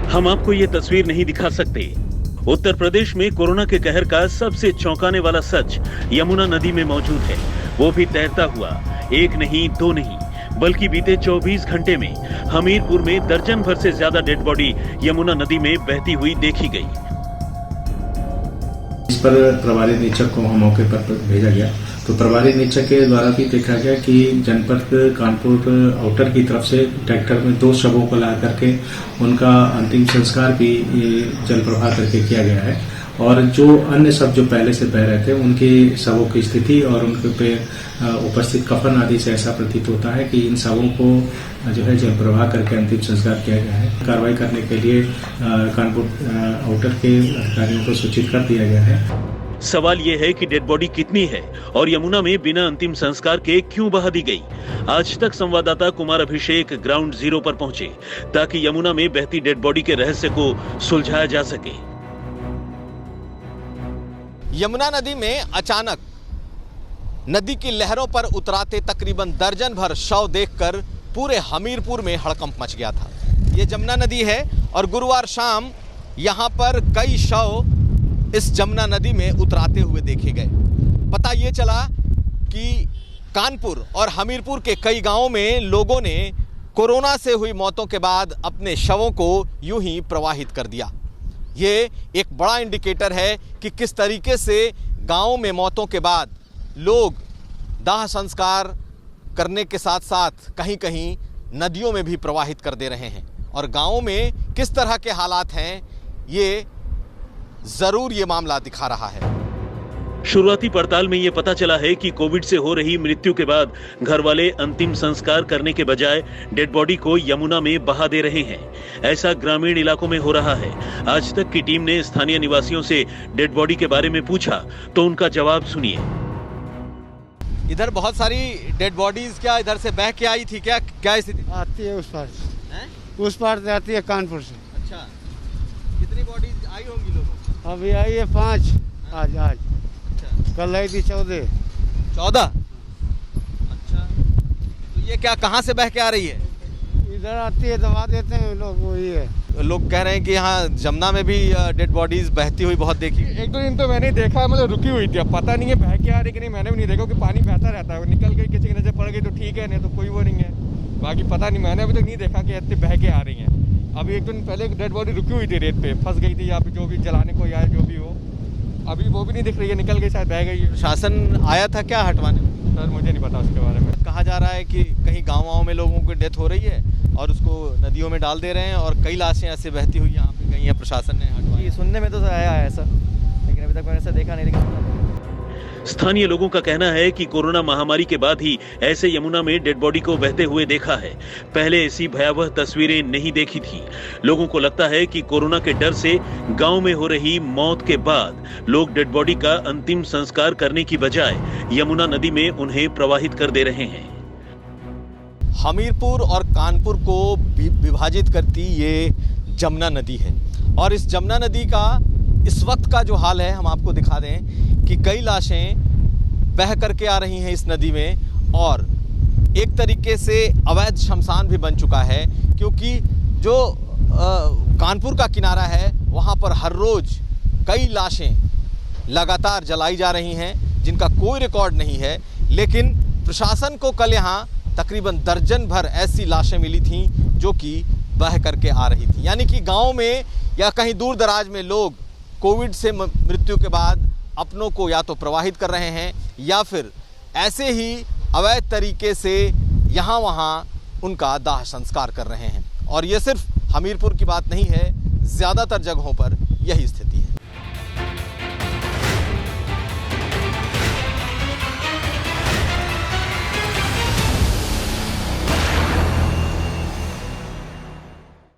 हम आपको ये तस्वीर नहीं दिखा सकते। उत्तर प्रदेश में कोरोना के कहर का सबसे चौंकाने वाला सच यमुना नदी में मौजूद है, वो भी तैरता हुआ। एक नहीं, दो नहीं, बल्कि बीते 24 घंटे में हमीरपुर में दर्जन भर से ज्यादा डेड बॉडी यमुना नदी में बहती हुई देखी गई। इस पर प्रभारी निरीक्षक को मौके पर भेजा गया, तो प्रभारी निरीक्षक के द्वारा भी देखा गया कि जनपद कानपुर आउटर की तरफ से ट्रैक्टर में 2 शवों को ला करके उनका अंतिम संस्कार भी जल प्रवाह करके किया गया है। और जो अन्य शव जो पहले से बह रहे थे उनके शवों की स्थिति और उनके पे उपस्थित कफन आदि से ऐसा प्रतीत होता है कि इन शवों को जो है जल प्रवाह करके अंतिम संस्कार किया गया है। कार्रवाई करने के लिए कानपुर आउटर के अधिकारियों को सूचित कर दिया गया है। सवाल ये है कि डेड बॉडी कितनी है और यमुना में बिना अंतिम संस्कार के क्यों बहा दी गई। आज तक संवाददाता कुमार अभिषेक ग्राउंड जीरो पर पहुंचे ताकि यमुना में बहती डेड बॉडी के रहस्य को सुलझाया जा सके। यमुना नदी में अचानक नदी की लहरों पर उतराते तकरीबन दर्जन भर शव देखकर पूरे हमीरपुर में हड़कंप मच गया था। ये जमुना नदी है और गुरुवार शाम यहाँ पर कई शव इस जमुना नदी में उतराते हुए देखे गए। पता ये चला कि कानपुर और हमीरपुर के कई गांवों में लोगों ने कोरोना से हुई मौतों के बाद अपने शवों को यूं ही प्रवाहित कर दिया। ये एक बड़ा इंडिकेटर है कि किस तरीके से गांवों में मौतों के बाद लोग दाह संस्कार करने के साथ साथ कहीं कहीं नदियों में भी प्रवाहित कर दे रहे हैं। और गांवों में किस तरह के हालात हैं, ये जरूर ये मामला दिखा रहा है। शुरुआती पड़ताल में ये पता चला है कि कोविड से हो रही मृत्यु के बाद घर वाले अंतिम संस्कार करने के बजाय डेड बॉडी को यमुना में बहा दे रहे हैं। ऐसा ग्रामीण इलाकों में हो रहा है। आज तक की टीम ने स्थानीय निवासियों से डेड बॉडी के बारे में पूछा तो उनका जवाब सुनिए। इधर बहुत सारी डेड बॉडीज क्या इधर से बह के आई थी, क्या स्थिति आती है? उस पार से आती है कानपुर से। अच्छा, कितनी बॉडीज आई होंगी लोगों? अभी आई है 5 आज। अच्छा, कल आई थी 14। अच्छा, तो ये क्या कहाँ से बह के आ रही है? इधर आती है, दबा देते हैं लोग, वही है। लोग कह रहे हैं कि यहाँ जमुना में भी डेड बॉडीज बहती हुई बहुत देखी। 1-2 दिन तो मैंने देखा है, मतलब रुकी हुई थी। अब पता नहीं है बह के आ रही कि नहीं, मैंने भी नहीं देखा कि पानी बहता रहता है। निकल गई, किसी की नजर पड़ गई तो ठीक है, नहीं तो कोई वो नहीं है। बाकी पता नहीं, मैंने अभी तक नहीं देखा कि ऐसे बह के आ रही हैं। अभी 1 दिन पहले डेड बॉडी रुकी हुई थी, रेत पे फंस गई थी, या फिर जो भी जलाने को आया जो भी हो, अभी वो भी नहीं दिख रही है, निकल गई, शायद बह गई है। शासन आया था क्या हटवाने? सर मुझे नहीं पता उसके बारे में। कहा जा रहा है कि कहीं गाँव में लोगों की डेथ हो रही है और उसको नदियों में डाल दे रहे हैं और कई लाशें ऐसे बहती हुई यहाँ पे गई हैं, प्रशासन ने हटवाई। सुनने में तो आया है ऐसा, लेकिन अभी तक मैंने ऐसा देखा नहीं। लेकिन स्थानीय लोगों का कहना है कि कोरोना महामारी के बाद ही ऐसे यमुना में डेड बॉडी को बहते हुए देखा है। पहले ऐसी भयावह तस्वीरें नहीं देखी थी। लोगों को लगता है कि कोरोना के डर से गांव में हो रही मौत के बाद लोग डेड बॉडी का अंतिम संस्कार करने की बजाय यमुना नदी में उन्हें प्रवाहित कर दे रहे हैं। हमीरपुर और कानपुर को विभाजित करती ये जमुना नदी है और इस जमुना नदी का इस वक्त का जो हाल है हम आपको दिखा दें कि कई लाशें बह करके आ रही हैं इस नदी में और एक तरीके से अवैध शमशान भी बन चुका है, क्योंकि जो कानपुर का किनारा है वहाँ पर हर रोज़ कई लाशें लगातार जलाई जा रही हैं जिनका कोई रिकॉर्ड नहीं है। लेकिन प्रशासन को कल यहाँ तकरीबन दर्जन भर ऐसी लाशें मिली थीं जो कि बह करके आ रही थी। यानी कि गाँव में या कहीं दूर दराज में लोग कोविड से मृत्यु के बाद अपनों को या तो प्रवाहित कर रहे हैं या फिर ऐसे ही अवैध तरीके से यहाँ वहाँ उनका दाह संस्कार कर रहे हैं। और ये सिर्फ हमीरपुर की बात नहीं है, ज़्यादातर जगहों पर यही स्थिति